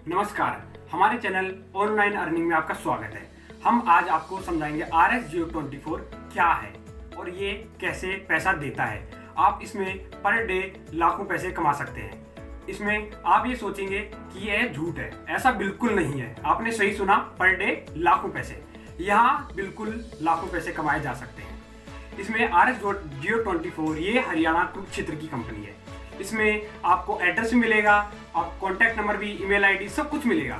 नमस्कार, हमारे channel online earning में आपका स्वागत है। हम आज आपको समझाएंगे RS Geo 24 क्या है और ये कैसे पैसा देता है। आप इसमें पर डे लाखों पैसे कमा सकते हैं। इसमें आप ये सोचेंगे कि ये झूठ है, ऐसा बिल्कुल नहीं है। आपने सही सुना, पर डे लाखों पैसे। यहाँ बिल्कुल लाखों पैसे कमाए जा सकते हैं। इसमें RS Geo 24 ये हरियाणा कुरुक्षेत्र की कंपनी है। इसमें आपको एड्रेस भी मिलेगा, आप कॉन्टैक्ट नंबर भी, ईमेल आईडी सब कुछ मिलेगा।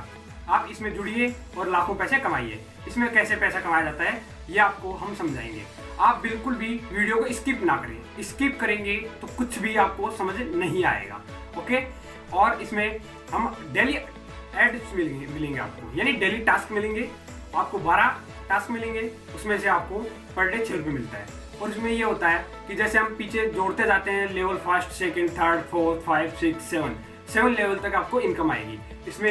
आप इसमें जुड़िए और लाखों पैसे कमाइए। इसमें कैसे पैसा कमाया जाता है ये आपको हम समझाएंगे। आप बिल्कुल भी वीडियो को स्किप ना करें। स्किप करेंगे तो कुछ भी आपको समझ नहीं आएगा। ओके, और इसमें हम डेली एड्स मिलेंगे आपको, यानी डेली टास्क मिलेंगे। आपको 12 टास्क मिलेंगे, उसमें से आपको पर डे 6 रुपये मिलता है। और इसमें ये होता है कि जैसे हम पीछे जोड़ते जाते हैं, level first, second, third, fourth, 5, 6, 7 level तक आपको इनकम आएगी। इसमें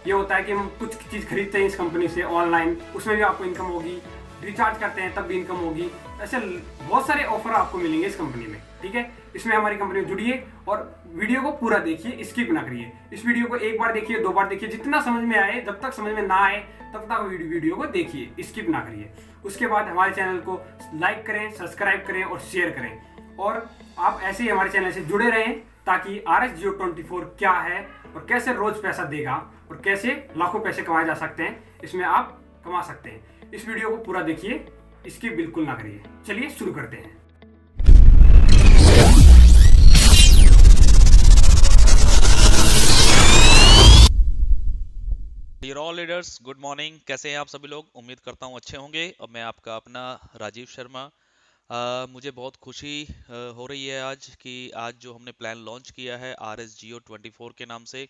ये होता है कि हम कुछ चीज़ खरीदते हैं इस कंपनी से ऑनलाइन, उसमें भी आपको इनकम होगी। रिचार्ज करते हैं तब भी इनकम होगी। ऐसे बहुत सारे ऑफर आपको मिलेंगे इस कंपनी में। ठीक है, इसमें हमारी कंपनी में जुड़िए और वीडियो को पूरा देखिए, स्किप ना करिए। इस वीडियो को एक बार देखिए, 2 बार देखिए, जितना समझ में आए। जब तक समझ में ना आए तब तक वीडियो को देखिए, स्किप ना करिए। उसके बाद हमारे चैनल को लाइक करें, सब्सक्राइब करें और शेयर करें। और आप ऐसे ही हमारे चैनल से जुड़े रहें ताकि RS Geo 24 क्या है और कैसे रोज पैसा देगा और कैसे लाखों पैसे कमाए जा सकते हैं, इसमें आप कमा सकते हैं। इस वीडियो को पूरा देखिए, इसकी बिल्कुल ना करिए। चलिए शुरू करते हैं। Dear all leaders, good morning. कैसे हैं आप सभी लोग? उम्मीद करता हूं अच्छे होंगे। और मैं आपका अपना राजीव शर्मा। मुझे बहुत खुशी हो रही है आज कि आज जो हमने प्लान लॉन्च किया है RS Geo 24 के नाम से,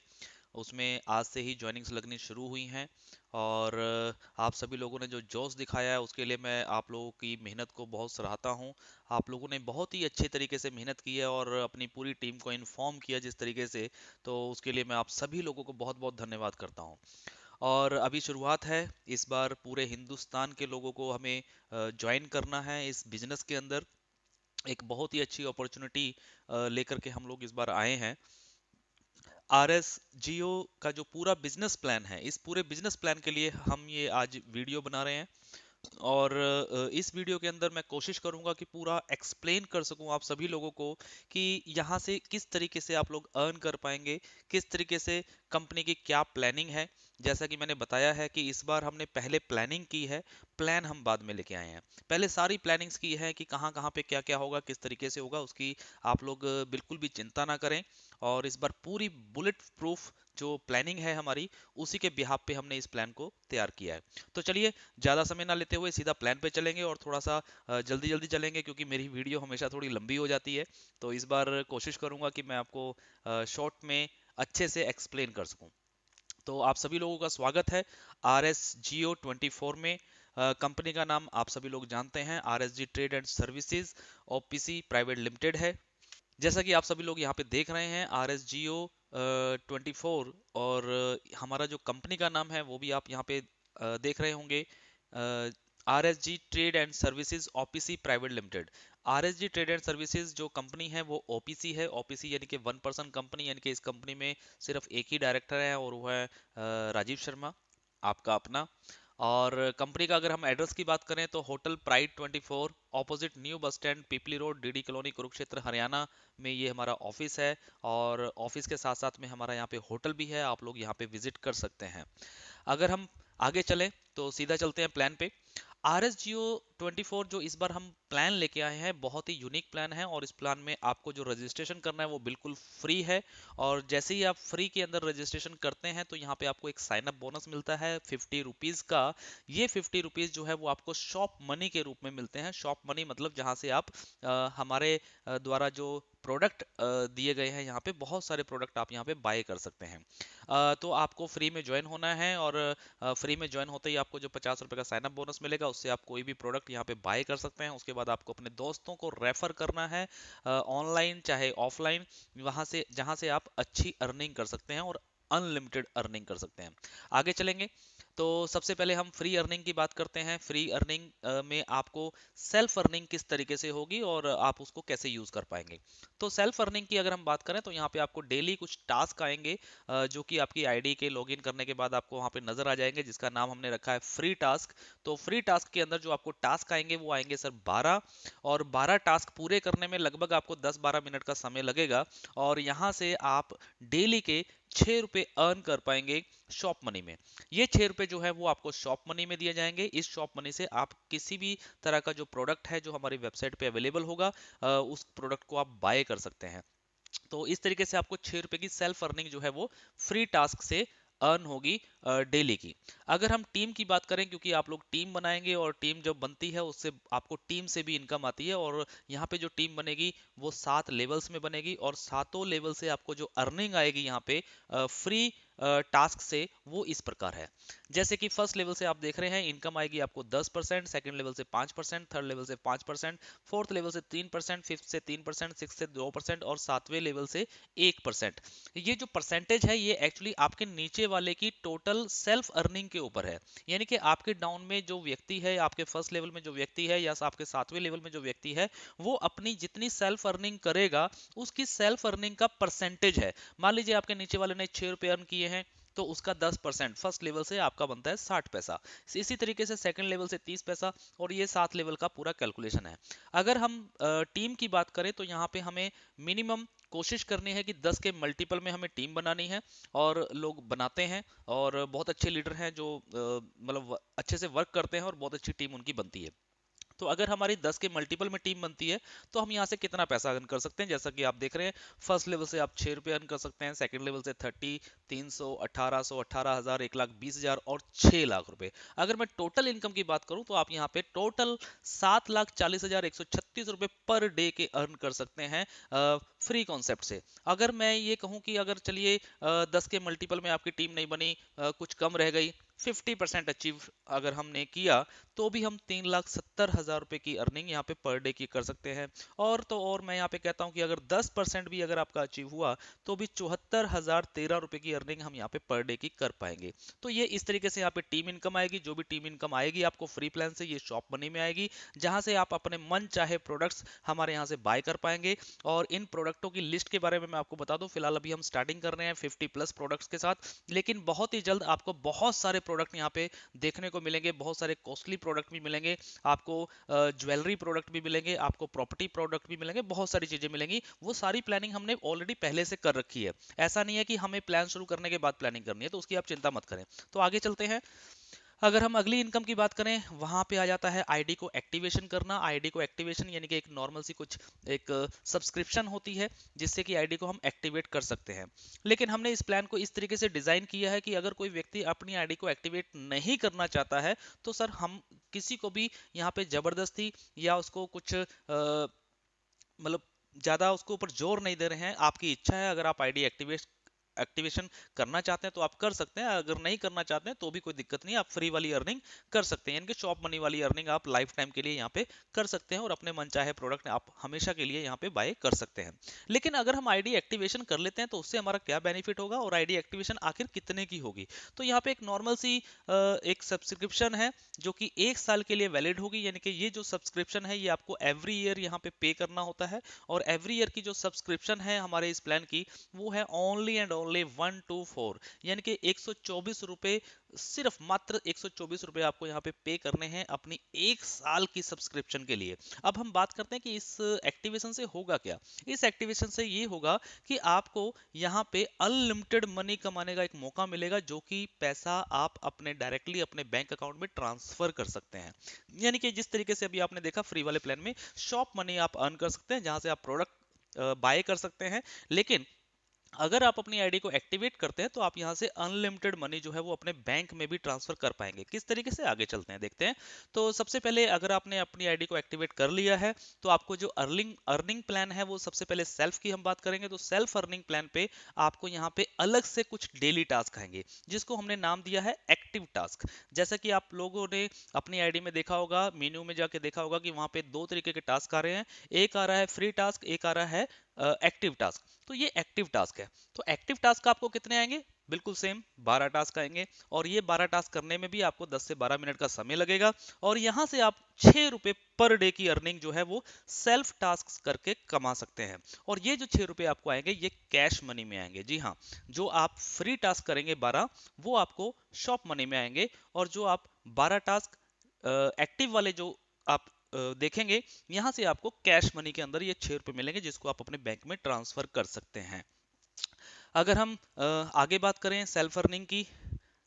उसमें आज से ही ज्वाइनिंग्स लगनी शुरू हुई हैं। और आप सभी लोगों ने जो जोश दिखाया है उसके लिए मैं आप लोगों की मेहनत को बहुत सराहता हूं। आप लोगों ने बहुत ही अच्छे तरीके से मेहनत की है और अपनी पूरी टीम को इन्फॉर्म किया जिस तरीके से, तो उसके लिए मैं आप सभी लोगों को बहुत बहुत धन्यवाद करता हूं। और अभी शुरुआत है। इस बार पूरे हिंदुस्तान के लोगों को हमें ज्वाइन करना है इस बिजनेस के अंदर। एक बहुत ही अच्छी अपॉर्चुनिटी लेकर के हम लोग इस बार आए हैं। RS Geo का जो पूरा बिजनेस प्लान है, इस पूरे बिजनेस प्लान के लिए हम ये आज वीडियो बना रहे हैं। और इस वीडियो के अंदर मैं कोशिश करूंगा कि पूरा एक्सप्लेन कर सकूं आप सभी लोगों को कि यहाँ से किस तरीके से आप लोग अर्न कर पाएंगे, किस तरीके से कंपनी की क्या प्लानिंग है। जैसा कि मैंने बताया है कि इस बार हमने पहले प्लानिंग की है, प्लान हम बाद में लेके आए हैं। पहले सारी प्लानिंग्स की है कि कहाँ कहाँ पे क्या क्या होगा, किस तरीके से होगा, उसकी आप लोग बिल्कुल भी चिंता ना करें। और इस बार पूरी बुलेट प्रूफ जो प्लानिंग है हमारी, उसी के बिहाफ पे हमने इस प्लान को तैयार किया है। तो चलिए, ज़्यादा समय ना लेते हुए सीधा प्लान पे चलेंगे और थोड़ा सा जल्दी जल्दी चलेंगे, क्योंकि मेरी वीडियो हमेशा थोड़ी लंबी हो जाती है। तो इस बार कोशिश करूंगा कि मैं आपको शॉर्ट में अच्छे से एक्सप्लेन कर सकूं। तो आप सभी लोगों का स्वागत है RS Geo 24 में। कंपनी का नाम आप सभी लोग जानते हैं, RSG trade and services OPC private limited है। जैसा कि आप सभी लोग यहाँ पे देख रहे हैं, RS Geo 24, और हमारा जो कंपनी का नाम है वो भी आप यहाँ पे देख रहे होंगे, RSG trade and services OPC private limited. RSG trade and services जो कंपनी है वो OPC है। OPC यानी कि 1% कंपनी, यानी कि इस कंपनी में सिर्फ एक ही डायरेक्टर है और वो है राजीव शर्मा, आपका अपना। और कंपनी का अगर हम एड्रेस की बात करें तो hotel pride 24, opposite new bus stand, Pipli road, DD colony, Kurukshetra, Haryana में ये हमारा ऑफिस है। और ऑफिस के साथ साथ में हमारा यहाँ पे होटल भी है, आप लोग यहाँ पे विजिट कर सकते हैं। अगर हम आगे चलें तो सीधा चलते हैं प्लान पे। RS Geo 24 जो इस बार हम प्लान लेके आए हैं, बहुत ही यूनिक प्लान है। और इस प्लान में आपको जो रजिस्ट्रेशन करना है वो बिल्कुल फ्री है। और जैसे ही आप फ्री के अंदर रजिस्ट्रेशन करते हैं तो यहाँ पे आपको एक साइन अप बोनस मिलता है 50 रुपीज़ का। ये 50 रुपीज़ जो है वो आपको शॉप मनी के रूप में मिलते हैं। शॉप मनी मतलब जहाँ से आप हमारे द्वारा जो प्रोडक्ट दिए गए हैं, यहाँ पे बहुत सारे प्रोडक्ट आप यहाँ पे बाय कर सकते हैं। तो आपको फ्री में ज्वाइन होना है। और फ्री में ज्वाइन होते ही आपको जो 50 रुपए का साइन अप बोनस मिलेगा, उससे आप कोई भी प्रोडक्ट यहाँ पे बाय कर सकते हैं। उसके बाद आपको अपने दोस्तों को रेफर करना है, ऑनलाइन चाहे ऑफलाइन, वहां से जहां से आप अच्छी अर्निंग कर सकते हैं और अनलिमिटेड अर्निंग कर सकते हैं। आगे चलेंगे तो सबसे पहले हम फ्री अर्निंग की बात करते हैं। फ्री अर्निंग में आपको सेल्फ अर्निंग किस तरीके से होगी और आप उसको कैसे यूज कर पाएंगे। तो सेल्फ अर्निंग की अगर हम बात करें तो यहाँ पे आपको डेली कुछ टास्क आएंगे, जो कि आपकी आईडी के लॉगिन करने के बाद आपको वहाँ पे नजर आ जाएंगे, जिसका नाम हमने रखा है फ्री टास्क। तो फ्री टास्क के अंदर जो आपको टास्क आएंगे वो आएंगे सर 12, और 12 टास्क पूरे करने में लगभग आपको 10-12 मिनट का समय लगेगा। और यहाँ से आप डेली के 6 रुपए अर्न कर पाएंगे शॉप मनी में। ये 6 रुपए जो है वो आपको शॉप मनी में दिए जाएंगे। इस शॉप मनी से आप किसी भी तरह का जो प्रोडक्ट है जो हमारी वेबसाइट पे अवेलेबल होगा, उस प्रोडक्ट को आप बाय कर सकते हैं। तो इस तरीके से आपको 6 रुपए की सेल्फ अर्निंग जो है वो फ्री टास्क से अर्न होगी डेली की। अगर हम टीम की बात करें, क्योंकि आप लोग टीम बनाएंगे और टीम जब बनती है उससे आपको टीम से भी इनकम आती है, और यहाँ पे जो टीम बनेगी वो 7 लेवल्स में बनेगी, और सातों लेवल से आपको जो अर्निंग आएगी यहाँ पे फ्री टास्क से, वो इस प्रकार है। जैसे कि फर्स्ट लेवल से आप देख रहे हैं इनकम आएगी आपको 10%, सेकंड लेवल से 5%, थर्ड लेवल से 5%, फोर्थ लेवल से 3%, फिफ्थ से 3%, सिक्स से 2%, और सातवें लेवल से 1%। ये जो परसेंटेज है ये एक्चुअली आपके नीचे वाले की टोटल सेल्फ अर्निंग के ऊपर है। यानी कि आपके डाउन में जो व्यक्ति है, आपके फर्स्ट लेवल में जो व्यक्ति है, या आपके सातवें लेवल में जो व्यक्ति है, वो अपनी जितनी सेल्फ अर्निंग करेगा उसकी सेल्फ अर्निंग का परसेंटेज है। मान लीजिए आपके नीचे वाले ने 6 रुपए अर्न किए हैं, तो उसका 10% फर्स्ट लेवल से आपका बनता है 60 पैसा। इसी तरीके से सेकंड लेवल से 30 पैसा, और ये 7 लेवल का पूरा कैलकुलेशन है। अगर हम टीम की बात करें तो यहाँ पे हमें मिनिमम कोशिश करनी है कि 10 के मल्टीपल में हमें टीम बनानी है, और लोग बनाते हैं, और बहुत अच्छे लीडर हैं जो मतलब अच्छे से वर्क करते हैं, और बहुत अच्छी टीम उनकी बनती है। तो अगर हमारी 10 के मल्टीपल में टीम बनती है तो हम यहाँ से कितना पैसा अर्न कर सकते हैं। जैसा कि आप देख रहे हैं, फर्स्ट लेवल से आप 6 रुपये अर्न कर सकते हैं, सेकंड लेवल से 30, 300, 1800, 18,000, 1,20,000 और 6 लाख रुपए। अगर मैं टोटल इनकम की बात करूं तो आप यहाँ पे टोटल 7,40,136 रुपए पर डे के अर्न कर सकते हैं फ्री कॉन्सेप्ट से। अगर मैं ये कहूँ कि अगर चलिए 10 के मल्टीपल में आपकी टीम नहीं बनी, कुछ कम रह गई, 50% अचीव अगर हमने किया, तो भी हम 3,70,000 रुपए की अर्निंग यहाँ पे पर डे की कर सकते हैं। और तो और मैं यहाँ पे कहता हूँ कि अगर 10% भी अगर आपका अचीव हुआ तो भी 74,013 रुपए की अर्निंग हम यहाँ पे पर डे की कर पाएंगे। तो ये इस तरीके से यहाँ पे टीम इनकम आएगी। जो भी टीम इनकम आएगी आपको फ्री प्लान से, ये शॉप मनी में आएगी, जहां से आप अपने मन चाहे प्रोडक्ट्स हमारे यहाँ से बाय कर पाएंगे। और इन प्रोडक्टों की लिस्ट के बारे में मैं आपको बता दूं, फिलहाल अभी हम स्टार्टिंग कर रहे हैं 50+ प्रोडक्ट्स के साथ, लेकिन बहुत ही जल्द आपको बहुत सारे प्रोडक्ट यहाँ पे देखने को मिलेंगे। बहुत सारे कॉस्टली प्रोडक्ट भी मिलेंगे आपको, ज्वेलरी प्रोडक्ट भी मिलेंगे आपको, प्रॉपर्टी प्रोडक्ट भी मिलेंगे, बहुत सारी चीजें मिलेंगी। वो सारी प्लानिंग हमने ऑलरेडी पहले से कर रखी है। ऐसा नहीं है कि हमें प्लान शुरू करने के बाद प्लानिंग करनी है, तो उसकी आप चिंता मत करें। तो आगे चलते हैं। अगर हम अगली इनकम की बात करें, वहां पे आ जाता है आईडी को एक्टिवेशन करना। आईडी को एक्टिवेशन यानी कि एक नॉर्मल सी कुछ एक सब्सक्रिप्शन होती है जिससे कि आईडी को हम एक्टिवेट कर सकते हैं। लेकिन हमने इस प्लान को इस तरीके से डिजाइन किया है कि अगर कोई व्यक्ति अपनी आईडी को एक्टिवेट नहीं करना चाहता है, तो सर हम किसी को भी यहाँ पे जबरदस्ती या उसको कुछ मतलब ज्यादा उसके ऊपर जोर नहीं दे रहे हैं। आपकी इच्छा है, अगर आप आईडी एक्टिवेशन करना चाहते हैं तो आप कर सकते हैं, अगर नहीं करना चाहते हैं तो भी कोई दिक्कत नहीं है, आप फ्री वाली अर्निंग कर सकते हैं। यानी कि शॉप मनी वाली अर्निंग आप लाइफ टाइम के लिए यहाँ पे कर सकते हैं, और अपने मन चाहे प्रोडक्ट आप हमेशा के लिए यहाँ पे बाय कर सकते हैं। लेकिन अगर हम आईडी एक्टिवेशन कर लेते हैं तो उससे हमारा क्या बेनिफिट होगा, और आईडी एक्टिवेशन आखिर कितने की होगी। तो यहाँ पे एक नॉर्मल सी एक सब्सक्रिप्शन है जो कि 1 साल के लिए वैलिड होगी। यानी कि ये जो सब्सक्रिप्शन है ये आपको एवरी ईयर यहाँ पे पे करना होता है, और एवरी ईयर की जो सब्सक्रिप्शन है हमारे इस प्लान की, वो है ओनली एंड ओनली 124, यानी कि 124 रुपए, सिर्फ मात्र 124 रुपए आपको यहाँ पे करने हैं अपनी 1 साल की सब्सक्रिप्शन के लिए। अब हम बात करते हैं कि इस एक्टिवेशन से होगा क्या। इस एक्टिवेशन से ये होगा कि आपको यहाँ पे अनलिमिटेड मनी कमाने का एक मौका मिलेगा, जो कि पैसा आप अपने डायरेक्टली अपने बैंक अकाउंट में ट्रांसफर कर सकते हैं। यानी कि जिस तरीके से अभी आपने देखा फ्री वाले प्लान में शॉप मनी आप अर्न कर सकते हैं, जहां से आप प्रोडक्ट बाय कर सकते हैं। लेकिन अगर आप अपनी आईडी को एक्टिवेट करते हैं तो आप यहां से अनलिमिटेड मनी जो है वो अपने बैंक में भी ट्रांसफर कर पाएंगे। किस तरीके से, आगे चलते हैं देखते हैं। तो सबसे पहले अगर आपने अपनी आईडी को एक्टिवेट कर लिया है तो आपको जो अर्निंग अर्निंग प्लान है, वो सबसे पहले सेल्फ की हम बात करेंगे। तो सेल्फ अर्निंग प्लान पे आपको यहाँ पे अलग से कुछ डेली टास्क आएंगे, जिसको हमने नाम दिया है एक्टिव टास्क। जैसा कि आप लोगों ने अपनी आईडी में देखा होगा, मेन्यू में जाके देखा होगा कि वहां पे दो तरीके के टास्क आ रहे हैं। एक आ रहा है फ्री टास्क, एक आ रहा है एक्टिव टास्क। तो ये एक्टिव टास्क है। तो एक्टिव टास्क आपको कितने आएंगे, बिल्कुल सेम 12 टास्क आएंगे, और ये 12 टास्क करने में भी आपको 10 से 12 मिनट का समय लगेगा। और यहाँ से आप 6 रुपए पर डे की अर्निंग जो है वो सेल्फ टास्क करके कमा सकते हैं। और ये जो 6 रुपए आपको आएंगे ये कैश मनी में आएंगे। जी हाँ, जो आप फ्री टास्क करेंगे 12, वो आपको शॉप मनी में आएंगे। और जो आप 12 टास्क एक्टिव वाले जो आप देखेंगे, यहाँ से आपको कैश मनी के अंदर ये 6 रुपए मिलेंगे, जिसको आप अपने बैंक में ट्रांसफर कर सकते हैं। अगर हम आगे बात करें सेल्फ अर्निंग की,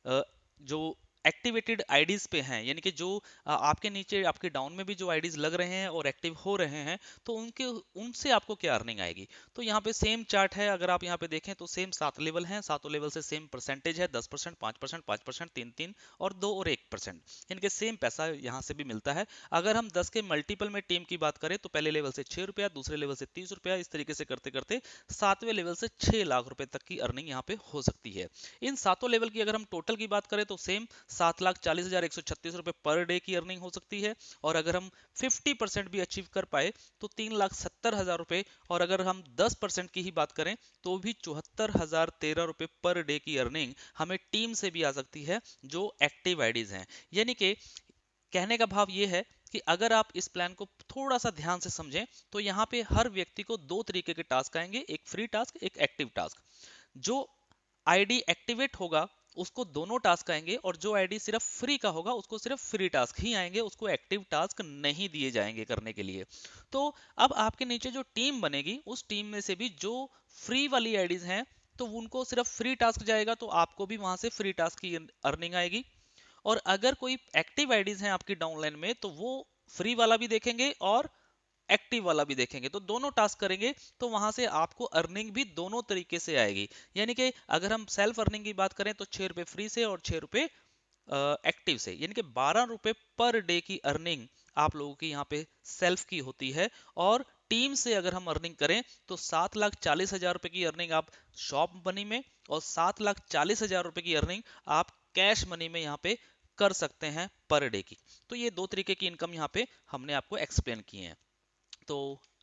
अ, जो एक्टिवेटेड आईडीज पे हैं, यानी कि जो आपके नीचे आपके डाउन में भी जो आईडीज लग रहे हैं और एक्टिव हो रहे हैं, तो उनके उनसे आपको क्या अर्निंग आएगी। तो यहाँ पे सेम चार्ट है, अगर आप यहाँ पे देखें तो सेम 7 लेवल हैं, सातों लेवल से सेम परसेंटेज है, 10%, 5%, 5%, 3-3 और 2 और 1%, यानी कि सेम पैसा यहाँ से भी मिलता है। अगर हम 10 के मल्टीपल में टीम की बात करें तो पहले लेवल से 6 रुपया, दूसरे लेवल से 30 रुपया, इस तरीके से करते करते 7वें लेवल से 6 लाख रुपए तक की अर्निंग यहाँ पे हो सकती है। इन सातों लेवल की अगर हम टोटल की बात करें तो सेम 7,40,136 रुपए पर डे की अर्निंग हो सकती है। और अगर हम 50% भी अचीव कर पाए तो 3,70,000 रुपए, और अगर हम 10% की ही बात करें तो भी 74,013 रुपए पर डे की अर्निंग हमें टीम से भी आ सकती है, जो एक्टिव आईडीज हैं। यानी कि कहने का भाव ये है कि अगर आप इस प्लान को थोड़ा सा ध्यान से समझें तो यहाँ पे हर व्यक्ति को दो तरीके के टास्क आएंगे, एक फ्री टास्क, एक एक्टिव टास्क। जो आईडी एक्टिवेट होगा उसको दोनों टास्क आएंगे, और जो आईडी सिर्फ फ्री का होगा उसको सिर्फ फ्री टास्क ही आएंगे, उसको एक्टिव टास्क नहीं दिए जाएंगे करने के लिए। तो अब आपके नीचे जो टीम बनेगी उस टीम में से भी जो फ्री वाली आईडीज हैं तो उनको सिर्फ फ्री टास्क जाएगा, तो आपको भी वहां से फ्री टास्क की अर्निंग आएगी। और अगर कोई एक्टिव आईडीज हैं आपकी डाउनलाइन में तो वो फ्री वाला भी देखेंगे और एक्टिव वाला भी देखेंगे, तो दोनों टास्क करेंगे, तो वहां से आपको अर्निंग भी दोनों तरीके से आएगी। यानी कि अगर हम सेल्फ अर्निंग की बात करें तो 6 रुपए फ्री से और 6 रुपए एक्टिव से, यानी कि 12 रुपए पर डे की अर्निंग आप लोगों की यहाँ पे सेल्फ की होती है। और टीम से अगर हम अर्निंग करें तो 7,40,000 रुपए की अर्निंग आप शॉप मनी में, और 7,40,000 रुपए की अर्निंग आप कैश मनी में यहाँ पे कर सकते हैं पर डे की। तो ये दो तरीके की इनकम यहाँ पे हमने आपको एक्सप्लेन की है। तो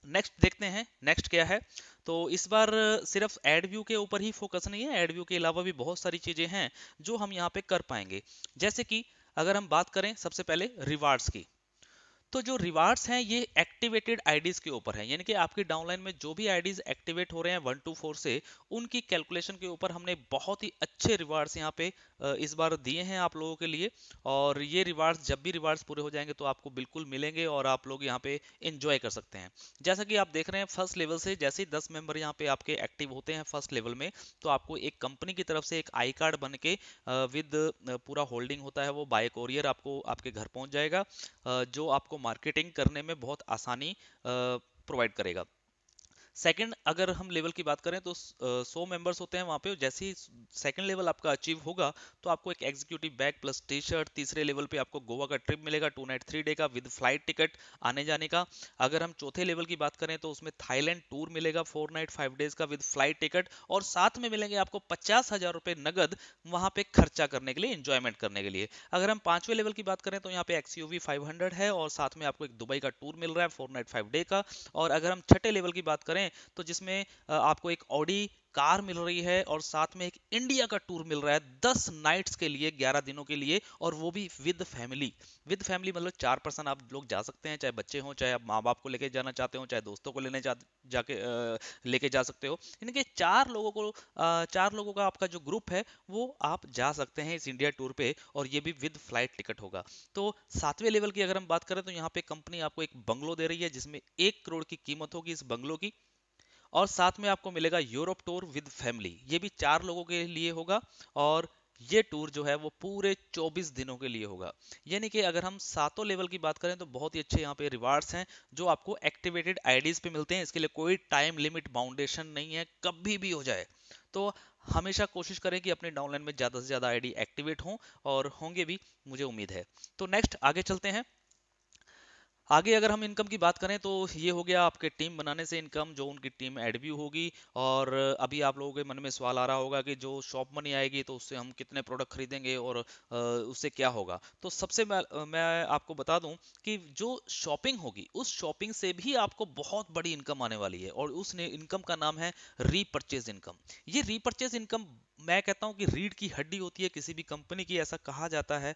नेक्स्ट देखते हैं, नेक्स्ट क्या है। तो इस बार सिर्फ एड व्यू के ऊपर ही फोकस नहीं है, एड व्यू के अलावा भी बहुत सारी चीजें हैं जो हम यहाँ पे कर पाएंगे। जैसे कि अगर हम बात करें सबसे पहले रिवार्ड्स की, तो जो रिवार्ड्स हैं ये एक्टिवेटेड आईडीज के ऊपर है, यानी कि आपकी डाउनलाइन में जो भी आईडीज एक्टिवेट हो रहे हैं 1 to 4 से, उनकी कैलकुलेशन के ऊपर हमने बहुत ही अच्छे रिवार्ड्स यहाँ पे इस बार दिए हैं आप लोगों के लिए। और ये रिवार्ड्स जब भी रिवार्ड्स पूरे हो जाएंगे तो आपको बिल्कुल मिलेंगे और आप लोग यहाँ पे एंजॉय कर सकते हैं। जैसा कि आप देख रहे हैं फर्स्ट लेवल से जैसे ही 10 मेंबर यहाँ पे आपके एक्टिव होते हैं फर्स्ट लेवल में, तो आपको एक कंपनी की तरफ से एक आई कार्ड बन के विद पूरा होल्डिंग होता है वो बाय कोरियर आपको आपके घर पहुंच जाएगा, जो आपको मार्केटिंग करने में बहुत आसानी प्रोवाइड करेगा। सेकंड अगर हम लेवल की बात करें तो 100 मेंबर्स होते हैं वहाँ पे, जैसे ही सेकंड लेवल आपका अचीव होगा तो आपको एक executive bag plus T shirt, तीसरे लेवल पे आपको गोवा का ट्रिप मिलेगा 2 नाइट 3 डे का विद फ्लाइट टिकट आने जाने का। अगर हम चौथे लेवल की बात करें तो उसमें थाईलैंड टूर मिलेगा 4 नाइट 5 डेज का विद फ्लाइट टिकट, और साथ में मिलेंगे आपको 50,000 रुपए नगद वहाँ पे खर्चा करने के लिए, इंजॉयमेंट करने के लिए। अगर हम पांचवें लेवल की बात करें तो यहाँ पे XUV 500 है और साथ में आपको एक दुबई का टूर मिल रहा है 4 नाइट 5 डे का। और अगर हम छठे लेवल की बात करें तो जिसमें आपको एक ऑडी कार मिल रही है और साथ में एक इंडिया का टूर मिल रहा है 10 नाइट्स के लिए, 11 दिनों के लिए, और वो भी विद फैमिली। विद फैमिली मतलब 4 पर्सन आप लोग जा सकते हैं, चाहे बच्चे हों, चाहे आप माँ बाप को लेके जाना चाहते हो, चाहे दोस्तों को जाके लेके जा सकते हो। यानी कि 4 लोगों का आपका जो ग्रुप है वो आप जा सकते हैं इस इंडिया टूर पे, और ये भी विद फ्लाइट टिकट होगा। तो सातवें लेवल की अगर हम बात करें तो यहाँ पे कंपनी आपको एक बंगलो दे रही है जिसमें 1 करोड़ की कीमत होगी इस बंगलो की, और साथ में आपको मिलेगा यूरोप टूर विद फैमिली, ये भी 4 लोगों के लिए होगा। और ये टूर जो है वो पूरे 24 दिनों के लिए होगा। यानी कि अगर हम सातों लेवल की बात करें तो बहुत ही अच्छे यहाँ पे रिवार्ड्स हैं जो आपको एक्टिवेटेड आईडीज पे मिलते हैं। इसके लिए कोई टाइम लिमिट बाउंडेशन नहीं है, कभी भी हो जाए। तो हमेशा कोशिश करें कि अपने डाउनलाइन में ज़्यादा से ज़्यादा आईडी एक्टिवेट हों, और होंगे भी, मुझे उम्मीद है। तो नेक्स्ट आगे चलते हैं। आगे अगर हम इनकम की बात करें तो ये हो गया आपके टीम बनाने से इनकम, जो उनकी टीम एड भी होगी। और अभी आप लोगों के मन में सवाल आ रहा होगा कि जो शॉप मनी आएगी तो उससे हम कितने प्रोडक्ट खरीदेंगे और उससे क्या होगा। तो सबसे मैं आपको बता दूं कि जो शॉपिंग होगी उस शॉपिंग से भी आपको बहुत बड़ी इनकम आने वाली है, और उस इनकम का नाम है रीपर्चेज इनकम। ये रीपर्चेज इनकम मैं कहता हूं कि रीढ़ की हड्डी होती है किसी भी कंपनी की, ऐसा कहा जाता है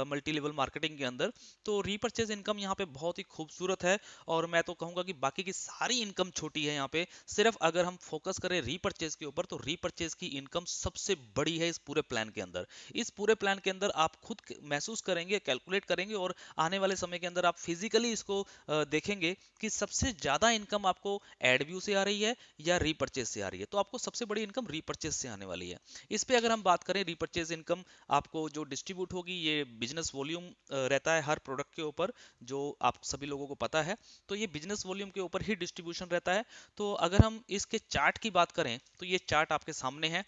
मल्टी लेवल मार्केटिंग के अंदर। तो रीपर्चेज इनकम यहाँ पे बहुत ही खूबसूरत है, और मैं तो कहूंगा कि बाकी की सारी इनकम छोटी है यहाँ पे। सिर्फ अगर हम फोकस करें रीपर्चेज के ऊपर, तो रीपर्चेज की इनकम सबसे बड़ी है इस पूरे प्लान के अंदर। इस पूरे प्लान के अंदर आप खुद महसूस करेंगे, कैलकुलेट करेंगे, और आने वाले समय के अंदर आप फिजिकली इसको देखेंगे कि सबसे ज्यादा इनकम आपको एड व्यू से आ रही है या रीपर्चेज से आ रही है। तो आपको सबसे बड़ी इनकम रीपर्चेज से आने वाली है। इस पे अगर हम बात करें, रीपर्चेज इनकम आपको जो डिस्ट्रीब्यूट होगी, ये बिजनेस वॉल्यूम रहता है हर प्रोडक्ट के ऊपर, जो आप सभी लोगों को पता है। तो ये बिजनेस वॉल्यूम के ऊपर ही डिस्ट्रीब्यूशन रहता है। तो अगर हम इसके चार्ट की बात करें, तो ये चार्ट आपके सामने है।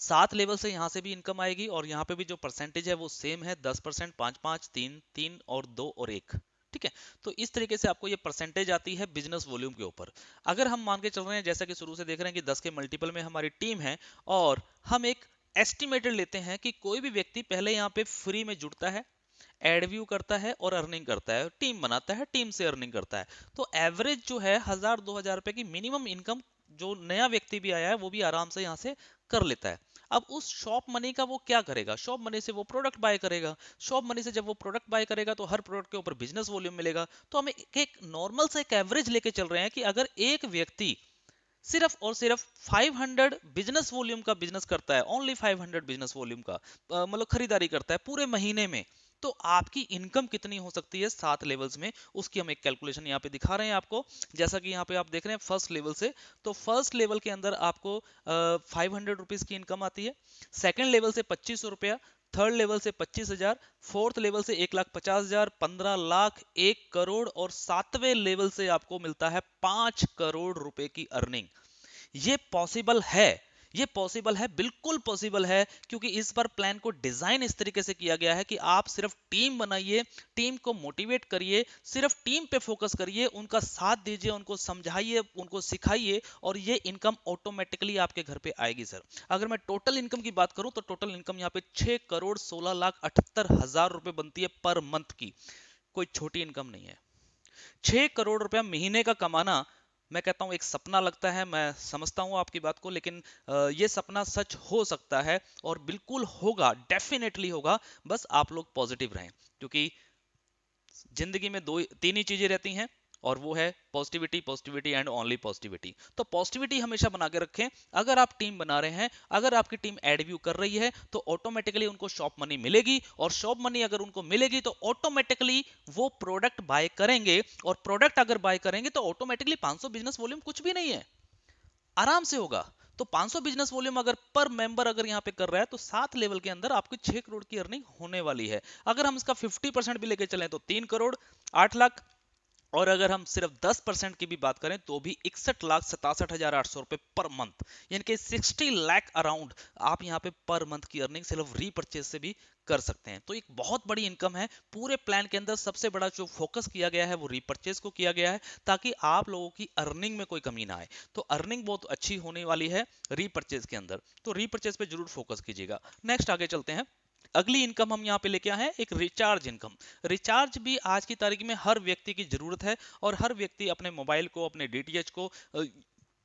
7 लेवल से यहाँ से भी इनकम आएगी, और यहाँ पे भी जो परसेंटेज है वो सेम है, 10%, 5-5, 3-3 और 2 और 1। ठीक है, तो इस तरीके से आपको ये परसेंटेज आती है बिजनेस वॉल्यूम के ऊपर। अगर हम मान के चल रहे हैं, जैसा कि शुरू से देख रहे हैं कि 10 के मल्टीपल में हमारी टीम है, और हम एक एस्टिमेटेड लेते हैं कि कोई भी व्यक्ति पहले यहाँ पे फ्री में जुड़ता है, एड व्यू करता है और अर्निंग करता है, टीम बनाता है, टीम से अर्निंग करता है। तो एवरेज जो है 1000-2000 रुपए की मिनिमम इनकम जो नया व्यक्ति भी आया है वो भी आराम से यहाँ से कर लेता है। अब उस शॉप मनी का वो क्या करेगा? शॉप मनी से वो प्रोडक्ट बाय करेगा। शॉप मनी से जब वो प्रोडक्ट बाय करेगा तो हर प्रोडक्ट के ऊपर बिजनेस वॉल्यूम मिलेगा। तो हम एक नॉर्मल से एक एवरेज लेके चल रहे हैं कि अगर एक व्यक्ति सिर्फ और सिर्फ 500 बिजनेस वॉल्यूम का बिजनेस करता है, ओनली 500 बिजनेस वॉल्यूम का मतलब खरीदारी करता है पूरे महीने में, तो आपकी इनकम कितनी हो सकती है 7 लेवल्स में, उसकी हम एक कैलकुलेशन यहाँ पे दिखा रहे हैं आपको। जैसा कि यहाँ पे आप देख रहे हैं फर्स्ट लेवल से, तो फर्स्ट लेवल के अंदर आपको 500 रुपीज की इनकम आती है। सेकंड लेवल से 2500 रुपया, थर्ड लेवल से 25,000, फोर्थ लेवल से 1,50,000, 15 लाख, 1 करोड़, और 7वें लेवल से आपको मिलता है 5 करोड़ रुपए की अर्निंग। ये पॉसिबल है, ये पॉसिबल है, बिल्कुल पॉसिबल है, क्योंकि इस पर प्लान को डिजाइन इस तरीके से किया गया है कि आप सिर्फ टीम बनाइए, टीम को मोटिवेट करिए, सिर्फ टीम पे फोकस करिए, उनका साथ दीजिए, उनको समझाइए, उनको सिखाइए, और ये इनकम ऑटोमेटिकली आपके घर पे आएगी सर। अगर मैं टोटल इनकम की बात करूं, तो टोटल इनकम यहाँ पे 6,16,78,000 रुपए बनती है पर मंथ की। कोई छोटी इनकम नहीं है। 6 करोड़ रुपया महीने का कमाना, मैं कहता हूं एक सपना लगता है, मैं समझता हूं आपकी बात को, लेकिन ये सपना सच हो सकता है, और बिल्कुल होगा, डेफिनेटली होगा। बस आप लोग पॉजिटिव रहें, क्योंकि जिंदगी में दो तीन ही चीजें रहती हैं, और वो है positivity, positivity and only positivity. तो पॉजिटिविटी हमेशा बना के रखें। अगर आप टीम बना रहे हैं, अगर आपकी टीम एड व्यू कर रही है, तो ऑटोमेटिकली उनको शॉप मनी मिलेगी, और शॉप मनी अगर उनको मिलेगी तो ऑटोमेटिकली वो प्रोडक्ट बाय करेंगे, और प्रोडक्ट अगर बाय करेंगे तो ऑटोमेटिकली 500 बिजनेस वॉल्यूम कुछ भी नहीं है, आराम से होगा। तो 500 बिजनेस वॉल्यूम अगर पर मेंबर अगर यहाँ पे कर रहा है, तो 7 लेवल के अंदर आपकी 6 करोड़ की अर्निंग होने वाली है। अगर हम इसका 50% भी लेके चलें तो 3 करोड़ 8 लाख, और अगर हम सिर्फ 10% की भी बात करें तो भी 61,67,800 रुपए पर मंथ, यानी कि 60 लाख अराउंड आप यहाँ पे पर मंथ की अर्निंग सिर्फ रीपरचेज से भी कर सकते हैं। तो एक बहुत बड़ी इनकम है। पूरे प्लान के अंदर सबसे बड़ा जो फोकस किया गया है वो रीपरचेज को किया गया है, ताकि आप लोगों की अर्निंग में कोई कमी ना आए। तो अर्निंग बहुत अच्छी होने वाली है रीपरचेज के अंदर, तो रीपरचेज पे जरूर फोकस कीजिएगा। नेक्स्ट आगे चलते हैं। अगली इनकम हम यहाँ पे लेके आए हैं, एक रिचार्ज इनकम। रिचार्ज भी आज की तारीख में हर व्यक्ति की जरूरत है, और हर व्यक्ति अपने मोबाइल को, अपने डीटीएच को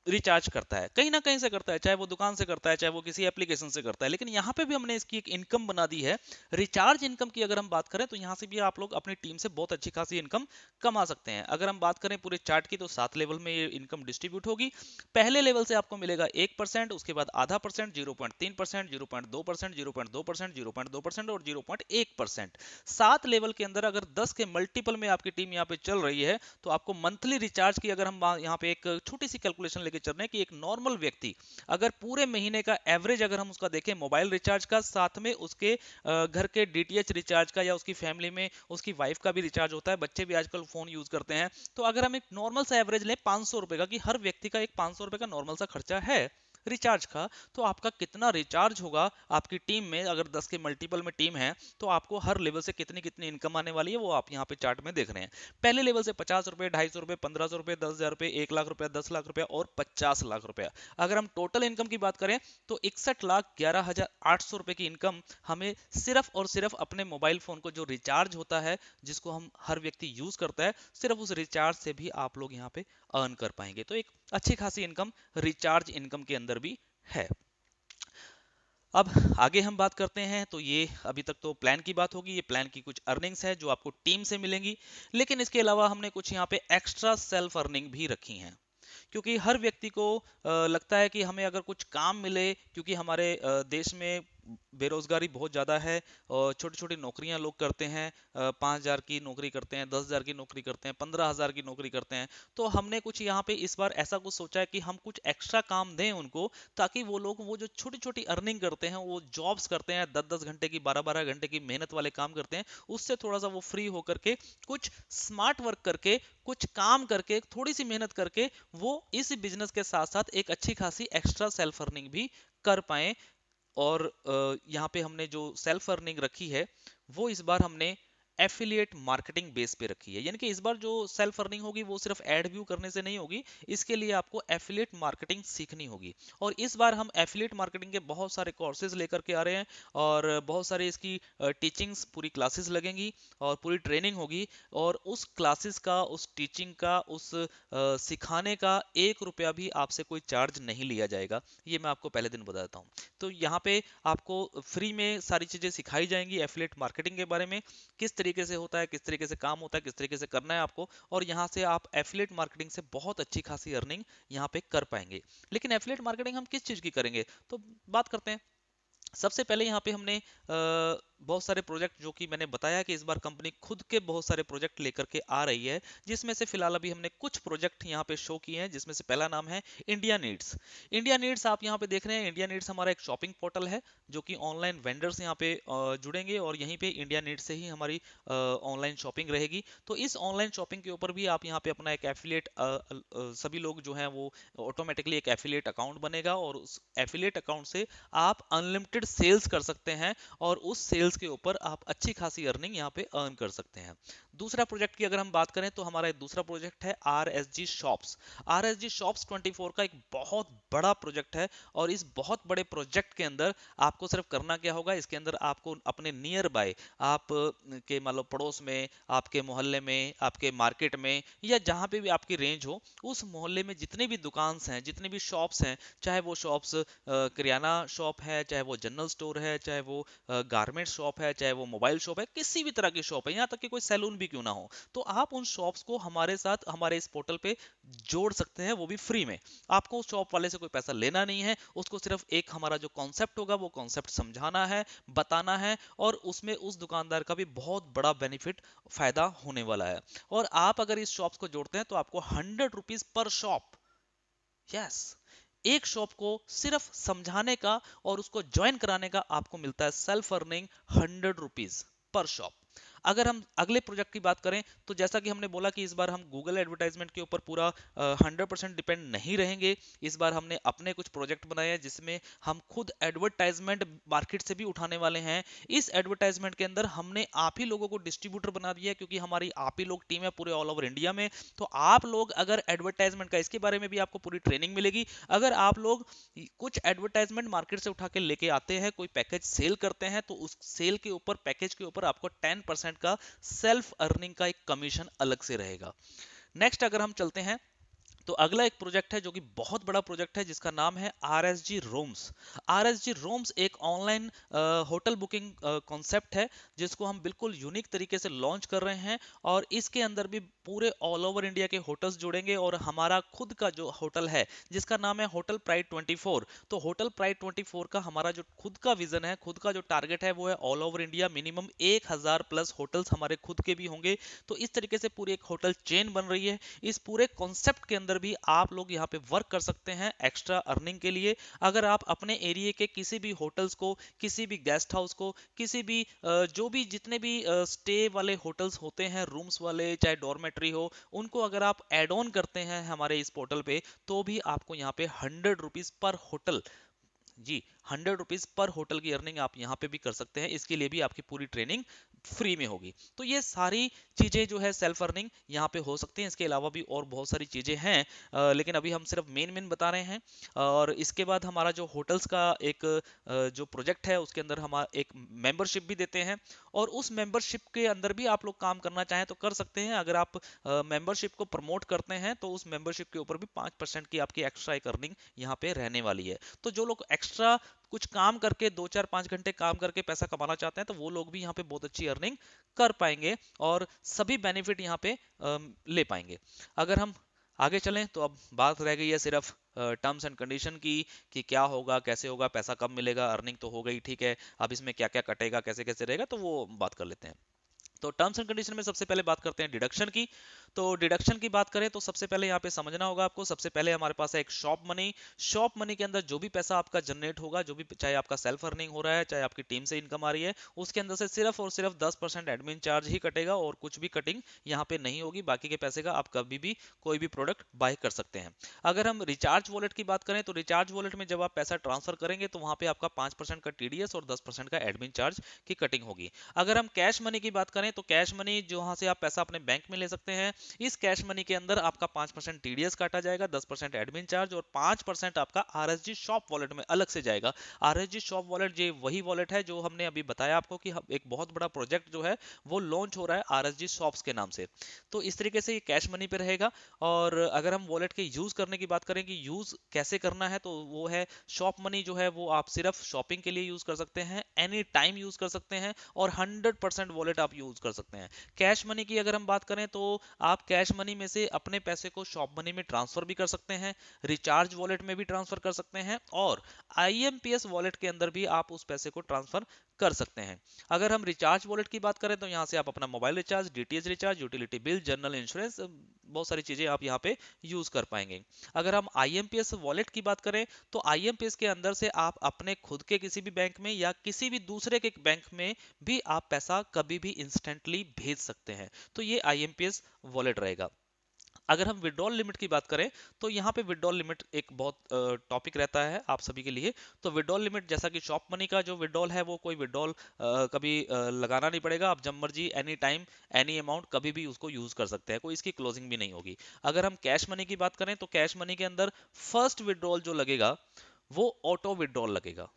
रिचार्ज करता है, कहीं ना कहीं से करता है, चाहे वो दुकान से करता है, चाहे वो किसी एप्लीकेशन से करता है। लेकिन यहाँ पे भी हमने इसकी एक इनकम बना दी है। रिचार्ज इनकम की अगर हम बात करें, तो यहाँ से भी आप लोग अपनी टीम से बहुत अच्छी खासी इनकम कमा सकते हैं। अगर हम बात करें पूरे चार्ट की, तो 7 लेवल में ये इनकम डिस्ट्रीब्यूट होगी। पहले लेवल से आपको मिलेगा 1%, उसके बाद आधा परसेंट, 0.3%, 0.2%, 0.2%, 0.2% और 0.1%। 7 लेवल के अंदर अगर 10 के मल्टीपल में आपकी टीम यहाँ पे चल रही है, तो आपको मंथली रिचार्ज की अगर हम यहाँ पे एक छोटी सी कैलकुलेशन लेके चल रहे हैं कि एक नॉर्मल व्यक्ति अगर पूरे महीने का एवरेज अगर हम उसका देखें, मोबाइल रिचार्ज का, साथ में उसके घर के डीटीएच रिचार्ज का, या उसकी फैमिली में उसकी वाइफ का भी रिचार्ज होता है, बच्चे भी आजकल फोन यूज करते हैं, तो अगर हम एक नॉर्मल सा एवरेज लें 500 रुपए का, कि हर व्यक्ति का एक 500 रुपए का नॉर्मल सा खर्चा है रिचार्ज का, तो आपका कितना रिचार्ज होगा आपकी टीम में, अगर 10 के मल्टीपल में टीम है, तो आपको हर लेवल से कितनी कितनी इनकम आने वाली है वो आप यहाँ पे चार्ट में देख रहे हैं। पहले लेवल से 50 रुपए, 250 रुपए, 1500 रुपए, 10,000 रुपए, 1 लाख रुपया, 10 लाख रुपया और 50 लाख रुपया। अगर हम टोटल इनकम की बात करें, तो 61,11,800 रुपए की इनकम हमें सिर्फ और सिर्फ अपने मोबाइल फोन को जो रिचार्ज होता है, जिसको हम हर व्यक्ति यूज करता है, सिर्फ उस रिचार्ज से भी आप लोग यहाँ पे अर्न कर पाएंगे। तो एक अच्छी खासी इनकम रिचार्ज इनकम के अंदर भी है। अब आगे हम बात करते हैं, तो ये अभी तक तो प्लान की बात होगी, ये प्लान की कुछ अर्निंग्स है जो आपको टीम से मिलेंगी। लेकिन इसके अलावा हमने कुछ यहाँ पे एक्स्ट्रा सेल्फ अर्निंग भी रखी हैं, क्योंकि हर व्यक्ति को लगता है कि हमें अगर कुछ काम मिले, क्योंकि हमारे देश में बेरोजगारी बहुत ज़्यादा है और छोटी छोटी नौकरियां लोग करते हैं, 5,000 की नौकरी करते हैं, 10,000 की नौकरी करते हैं, 15,000 की नौकरी करते हैं। तो हमने कुछ यहाँ पे इस बार ऐसा कुछ सोचा है कि हम कुछ एक्स्ट्रा काम दें उनको, ताकि वो लोग वो जो छोटी छोटी अर्निंग करते हैं, वो जॉब्स करते हैं, 10-10 घंटे की, 12-12 घंटे की मेहनत वाले काम करते हैं, उससे थोड़ा सा वो फ्री होकर के कुछ स्मार्ट वर्क करके, कुछ काम करके, थोड़ी सी मेहनत करके वो इस बिजनेस के साथ साथ एक अच्छी खासी एक्स्ट्रा सेल्फ अर्निंग भी कर पाए। और यहाँ पे हमने जो सेल्फ अर्निंग रखी है, वो इस बार हमने एफिलिएट मार्केटिंग बेस पे रखी है। यानी कि इस बार जो सेल्फ अर्निंग होगी वो सिर्फ एड व्यू करने से नहीं होगी, इसके लिए आपको एफिलिएट मार्केटिंग सीखनी होगी। और इस बार हम एफिलिएट मार्केटिंग के बहुत सारे कोर्सेज लेकर के आ रहे हैं, और बहुत सारी इसकी टीचिंग्स, पूरी क्लासेस लगेंगी और पूरी ट्रेनिंग होगी। और उस क्लासेस का, उस टीचिंग का, उस सिखाने का 1 रुपया भी आपसे कोई चार्ज नहीं लिया जाएगा, ये मैं आपको पहले दिन बताता हूँ। तो यहाँ पे आपको फ्री में सारी चीजें सिखाई जाएंगी एफिलिएट मार्केटिंग के बारे में, किस तरीके से होता है, किस तरीके से काम होता है, किस तरीके से करना है आपको, और यहाँ से आप एफिलिएट मार्केटिंग से बहुत अच्छी खासी अर्निंग यहाँ पे कर पाएंगे। लेकिन एफिलिएट मार्केटिंग हम किस चीज की करेंगे, तो बात करते हैं। सबसे पहले यहाँ पे हमने बहुत सारे प्रोजेक्ट, जो कि मैंने बताया कि इस बार कंपनी खुद के बहुत सारे प्रोजेक्ट लेकर के आ रही है, जिसमें से फिलहाल अभी हमने कुछ प्रोजेक्ट यहाँ पे शो किए हैं, जिसमें से पहला नाम है इंडिया नीड्स। इंडिया नीड्स आप यहाँ पे देख रहे हैं, इंडिया नीड्स हमारा एक शॉपिंग पोर्टल है, जो कि ऑनलाइन वेंडर्स यहाँ पे जुड़ेंगे, और यहीं पे इंडिया नीड्स से ही हमारी ऑनलाइन शॉपिंग रहेगी। तो इस ऑनलाइन शॉपिंग के ऊपर भी आप यहाँ पे अपना एक एफिलिएट, सभी लोग जो हैं वो ऑटोमेटिकली एक एफिलिएट अकाउंट बनेगा, और उस एफिलिएट अकाउंट से आप अनलिमिटेड सेल्स कर सकते हैं, और उस सेल्स के ऊपर आप अच्छी खासी अर्निंग यहाँ पे अर्न कर सकते हैं। दूसरा प्रोजेक्ट की अगर हम बात करें, तो हमारा एक दूसरा प्रोजेक्ट है R S G shops. R S G shops 24 का एक बहुत बड़ा प्रोजेक्ट है, और इस बहुत बड़े प्रोजेक्ट के अंदर आपको सिर्फ करना क्या होगा, इसके अंदर आपको अपने नियर बाय, आप के मान लो पड़ोस में, आपके मोहल्ले में, आपके मार्केट में, या जहां पे भी आपकी रेंज हो, उस मोहल्ले में जितने भी दुकान हैं, जितने भी शॉप्स हैं, चाहे वो शॉप्स किराना शॉप है, चाहे वो जनरल स्टोर है, चाहे वो गारमेंट शॉप है, चाहे वो मोबाइल शॉप है, किसी भी तरह की शॉप है, यहाँ तक कि कोई सैलून भी क्यों ना हो, तो आप उन शॉप्स को हमारे साथ, हमारे इस पोर्टल पे जोड़ सकते हैं, वो भी फ्री में। आपको उस शॉप वाले से कोई पैसा लेना नहीं है, उसको सिर्फ एक हमारा जो कॉन्सेप्ट होगा, वो कॉन्सेप्ट समझाना है, बताना है, और उसमें उस दुकानदार का भी बहुत बड़ा बेनिफिट, फायदा होने वाला है। और आप अगर इस शॉप्स को जोड़ते हैं, तो आपको 100 रुपीज पर शॉप, यस, एक शॉप को सिर्फ समझाने का और उसको ज्वाइन कराने का आपको मिलता है self earning 100 rupees per shop. अगर हम अगले प्रोजेक्ट की बात करें, तो जैसा कि हमने बोला कि इस बार हम गूगल एडवर्टाइजमेंट के ऊपर पूरा 100% डिपेंड नहीं रहेंगे। इस बार हमने अपने कुछ प्रोजेक्ट बनाए हैं, जिसमें हम खुद एडवर्टाइजमेंट मार्केट से भी उठाने वाले हैं। इस एडवर्टाइजमेंट के अंदर हमने आप ही लोगों को डिस्ट्रीब्यूटर बना दिया है, क्योंकि हमारी आप ही लोग टीम है पूरे ऑल ओवर इंडिया में। तो आप लोग अगर एडवर्टाइजमेंट का, इसके बारे में भी आपको पूरी ट्रेनिंग मिलेगी, अगर आप लोग कुछ एडवर्टाइजमेंट मार्केट से उठा के लेके आते हैं, कोई पैकेज सेल करते हैं, तो उस सेल के ऊपर, पैकेज के ऊपर आपको 10% का सेल्फ अर्निंग का एक कमीशन अलग से रहेगा। नेक्स्ट अगर हम चलते हैं, तो अगला एक प्रोजेक्ट है जो कि बहुत बड़ा प्रोजेक्ट है, जिसका नाम है R S G roams. R S G roams एक ऑनलाइन होटल बुकिंग कॉन्सेप्ट है, जिसको हम बिल्कुल यूनिक तरीके से लॉन्च कर रहे हैं, और इसके अंदर भी पूरे ऑल ओवर इंडिया के होटल्स जुड़ेंगे, और हमारा खुद का जो होटल है, जिसका नाम है होटल प्राइड 24। तो होटल प्राइड 24 का हमारा जो खुद का विजन है, खुद का जो टारगेट है, वो है all over India minimum 1,000+ hotels हमारे खुद के भी होंगे। तो इस तरीके से पूरी एक होटल चेन बन रही है। इस पूरे कॉन्सेप्ट के अंदर भी आप लोग यहाँ पे वर्क कर सकते हैं एक्स्ट्रा अर्निंग के लिए। अगर आप अपने एरिया के किसी भी होटल्स को, किसी भी गेस्ट हाउस को, किसी भी जो भी जितने भी स्टे वाले होटल्स होते हैं, रूम्स वाले, चाहे डॉर्मेट्री हो, उनको अगर आप एड ऑन करते हैं हमारे इस पोर्टल पे, तो भी आपको यहाँ पे 100 रुपीज पर होटल, जी, 100 रुपीज पर होटल की अर्निंग आप यहाँ पे भी कर सकते हैं। इसके लिए भी आपकी पूरी ट्रेनिंग फ्री में होगी। तो ये सारी चीजें जो है सेल्फ अर्निंग यहाँ पे हो सकती हैं। इसके अलावा भी और बहुत सारी चीजें हैं, लेकिन अभी हम सिर्फ मेन मेन बता रहे हैं। और इसके बाद हमारा जो होटल्स का एक जो प्रोजेक्ट है, उसके अंदर हम एक मेंबरशिप भी देते हैं, और उस मेंबरशिप के अंदर भी आप लोग काम करना चाहें तो कर सकते हैं। अगर आप मेंबरशिप को प्रमोट करते हैं, तो उस मेंबरशिप के ऊपर भी 5% की आपकी एक्स्ट्रा एक अर्निंग यहाँ पे रहने वाली है। तो जो लोग एक्स्ट्रा कुछ काम करके 2 4 5 घंटे काम करके पैसा कमाना चाहते हैं तो वो लोग भी यहाँ पे बहुत अच्छी अर्निंग कर पाएंगे और सभी बेनिफिट यहाँ पे ले पाएंगे। अगर हम आगे चलें तो अब बात रह गई है सिर्फ टर्म्स एंड कंडीशन की कि क्या होगा, कैसे होगा, पैसा कब मिलेगा। अर्निंग तो हो गई, ठीक है, अब इसमें क्या क्या कटेगा, कैसे कैसे रहेगा, तो वो बात कर लेते हैं। तो टर्म्स एंड कंडीशन में सबसे पहले बात करते हैं डिडक्शन की। तो डिडक्शन की बात करें तो सबसे पहले यहाँ पे समझना होगा आपको, सबसे पहले हमारे पास है एक शॉप मनी। शॉप मनी के अंदर जो भी पैसा आपका जनरेट होगा, जो भी, चाहे आपका सेल्फ अर्निंग हो रहा है, चाहे आपकी टीम से इनकम आ रही है, उसके अंदर से सिर्फ और सिर्फ 10% एडमिन चार्ज ही कटेगा और कुछ भी कटिंग यहाँ पे नहीं होगी। बाकी के पैसे का आप कभी भी कोई भी प्रोडक्ट बाय कर सकते हैं। अगर हम रिचार्ज वॉलेट की बात करें तो रिचार्ज वॉलेट में जब आप पैसा ट्रांसफर करेंगे तो वहां पे आपका 5% का टीडीएस और 10% का एडमिन चार्ज की कटिंग होगी। अगर हम कैश मनी की बात करें तो कैश मनी जहां से आप पैसा अपने बैंक में ले सकते हैं, इस कैश मनी के अंदर आपका 5% टीडीएस काटा जाएगा, 10% एडमिन चार्ज और 5% आपका आरएसजी शॉप वॉलेट में अलग से जाएगा। आरएसजी शॉप वॉलेट ये वही वॉलेट है जो हमने अभी बताया आपको कि एक बहुत बड़ा प्रोजेक्ट जो है वो लॉन्च हो रहा है आरएसजी शॉप्स के नाम से। तो इस तरीके से ये कैश मनी पे रहेगा। और अगर हम वॉलेट के यूज करने की बात करें कि यूज कैसे करना है, तो वो है शॉप मनी जो है वो आप सिर्फ शॉपिंग के लिए यूज कर सकते हैं, एनी टाइम यूज कर सकते हैं और 100% वॉलेट आप यूज कर सकते हैं। कैश मनी की अगर हम बात करें तो आप कैश मनी में से अपने पैसे को शॉप मनी में ट्रांसफर भी कर सकते हैं, रिचार्ज वॉलेट में भी ट्रांसफर कर सकते हैं और आईएमपीएस वॉलेट के अंदर भी आप उस पैसे को ट्रांसफर कर सकते हैं। अगर हम रिचार्ज वॉलेट की बात करें तो यहाँ से आप अपना mobile recharge, DTH recharge, utility bill, general insurance, बहुत सारी चीजें आप यहाँ पे यूज कर पाएंगे। अगर हम आईएमपीएस वॉलेट की बात करें तो आईएमपीएस के अंदर से आप अपने खुद के किसी भी बैंक में या किसी भी दूसरे के बैंक में भी आप पैसा कभी भी इंस्टेंटली भेज सकते हैं। तो ये आईएमपीएस वॉलेट रहेगा। अगर हम विड्रॉल लिमिट की बात करें तो यहाँ पे विड्रॉल लिमिट एक बहुत टॉपिक रहता है आप सभी के लिए। तो विड्रॉल लिमिट जैसा कि शॉप मनी का जो विड्रॉल है वो कोई विड्रॉल कभी लगाना नहीं पड़ेगा, आप जब मर्जी एनी टाइम एनी अमाउंट कभी भी उसको यूज कर सकते हैं, कोई इसकी क्लोजिंग भी नहीं होगी। अगर हम कैश मनी की बात करें तो कैश मनी के अंदर फर्स्ट विड्रॉल जो लगेगा वो ऑटो विड्रॉल लगेगा।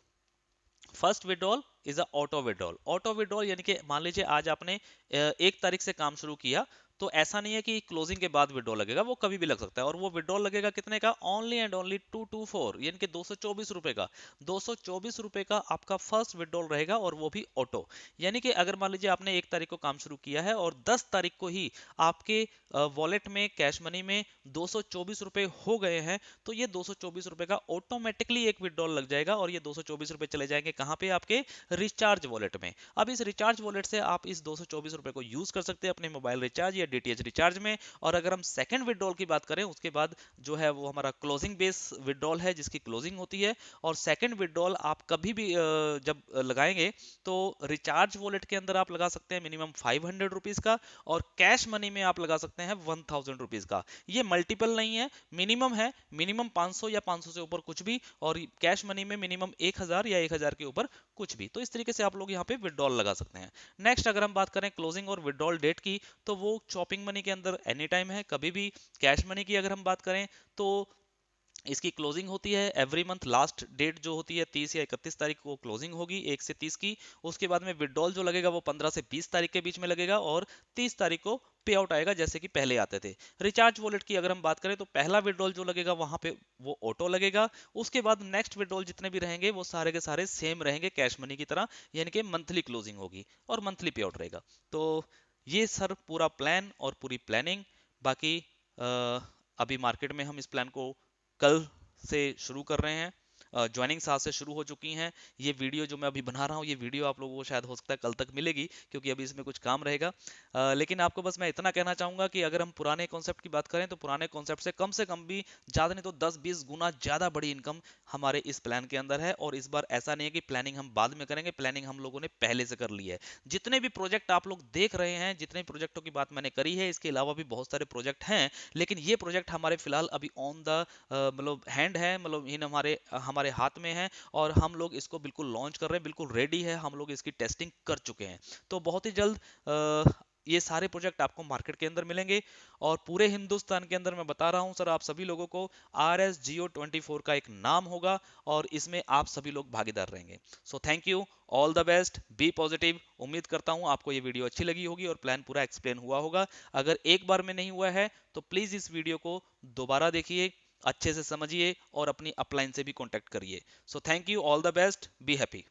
First withdrawal is a auto withdrawal. Auto withdrawal यानी कि मान लीजिए आज आपने 1 तारीख से काम शुरू किया, तो ऐसा नहीं है कि क्लोजिंग के बाद विड्रॉल लगेगा, वो कभी भी लग सकता है। और वो विड्रॉल लगेगा कितने का? ओनली एंड ओनली 224 यानी कि 224 रुपए का। 224 रुपए का आपका फर्स्ट विड्रॉल रहेगा और वो भी ऑटो। यानी कि अगर मान लीजिए आपने 1 तारीख को काम शुरू किया है और 10 तारीख को ही आपके वॉलेट में कैश मनी में 224 रुपए हो गए हैं, तो ये 224 रुपए का ऑटोमेटिकली एक विड्रॉल लग जाएगा और ये 224 रुपए चले जाएंगे कहाँ पे? आपके रिचार्ज वॉलेट में। अब इस रिचार्ज वॉलेट से आप इस 224 रुपए को यूज कर सकते हैं अपने मोबाइल रिचार्ज या डीटीएच रिचार्ज में। और अगर हम सेकंड विड्रॉल की बात करें उसके बाद जो है वो हमारा क्लोजिंग बेस विड्रॉल है जिसकी क्लोजिंग होती है। और सेकंड विड्रॉल आप कभी भी जब लगाएंगे तो रिचार्ज वॉलेट के अंदर आप लगा सकते हैं मिनिमम 500 रुपीज का और कैश मनी में आप लगा सकते हैं 1000 रुपीज का। ये मल्टीपल नहीं है, मिनिमम है, मिनिमम 500 या 500 से ऊपर कुछ भी, और कैश मनी में मिनिमम 1000 या 1000 के ऊपर कुछ भी। तो इस तरीके से आप लोग यहाँ पे विड्रॉल लगा सकते हैं। नेक्स्ट अगर हम बात करें क्लोजिंग और विड्रॉल डेट की, तो वो शॉपिंग मनी के अंदर एनी टाइम है, कभी भी। कैश मनी की अगर हम बात करें तो इसकी क्लोजिंग होती है एवरी मंथ, लास्ट डेट जो होती है 30 या 31 तारीख को क्लोजिंग होगी, 1 से 30 की। उसके बाद में विड्रॉल जो लगेगा वो 15 से 20 तारीख के बीच में लगेगा और 30 तारीख को पे आउट आएगा जैसे कि पहले आते थे। रिचार्ज वॉलेट की अगर हम बात करें तो पहला विड्रॉल जो लगेगा वहां पे वो ऑटो लगेगा। उसके बाद नेक्स्ट विड्रॉल जितने भी रहेंगे वो सारे के सारे सेम रहेंगे कैश मनी की तरह, यानी कि मंथली क्लोजिंग होगी और मंथली पे आउट रहेगा। तो ये सर पूरा प्लान और पूरी प्लानिंग। बाकी अभी मार्केट में हम इस प्लान को कल से शुरू कर रहे हैं, ज्वाइनिंग्स आज से शुरू हो चुकी हैं। ये वीडियो जो मैं अभी बना रहा हूँ ये वीडियो आप लोगों को शायद हो सकता है कल तक मिलेगी क्योंकि अभी इसमें कुछ काम रहेगा। लेकिन आपको बस मैं इतना कहना चाहूँगा कि अगर हम पुराने कॉन्सेप्ट की बात करें तो पुराने कॉन्सेप्ट से कम भी ज़्यादा नहीं तो 10-20 गुना ज़्यादा बड़ी इनकम हमारे इस प्लान के अंदर है। और इस बार ऐसा नहीं है कि प्लानिंग हम बाद में करेंगे, प्लानिंग हम लोगों ने पहले से कर ली है। जितने भी प्रोजेक्ट आप लोग देख रहे हैं, जितने प्रोजेक्टों की बात मैंने करी है, इसके अलावा भी बहुत सारे प्रोजेक्ट हैं, लेकिन ये प्रोजेक्ट हमारे फिलहाल अभी ऑन द मतलब हैंड है, मतलब इन हमारे हमारे हाथ में है और हम लोग इसको बिल्कुल लॉन्च कर रहे हैं, बिल्कुल रेडी है, हम लोग इसकी टेस्टिंग कर चुके हैं। तो बहुत ही जल्द ये सारे प्रोजेक्ट आपको मार्केट के अंदर मिलेंगे और पूरे हिंदुस्तान के अंदर मैं बता रहा हूं सर आप सभी लोगों को RSGO24 का एक नाम होगा और इसमें आप सभी लोग भागीदार रहेंगे। So thank you, all the best, be positive. उम्मीद करता हूं आपको ये वीडियो अच्छी लगी होगी और प्लान पूरा एक्सप्लेन हुआ होगा। अगर एक बार में नहीं हुआ है तो प्लीज इस वीडियो को दोबारा देखिए, अच्छे से समझिए और अपनी अपलाइन से भी कांटेक्ट करिए। सो thank you, all the best, be happy.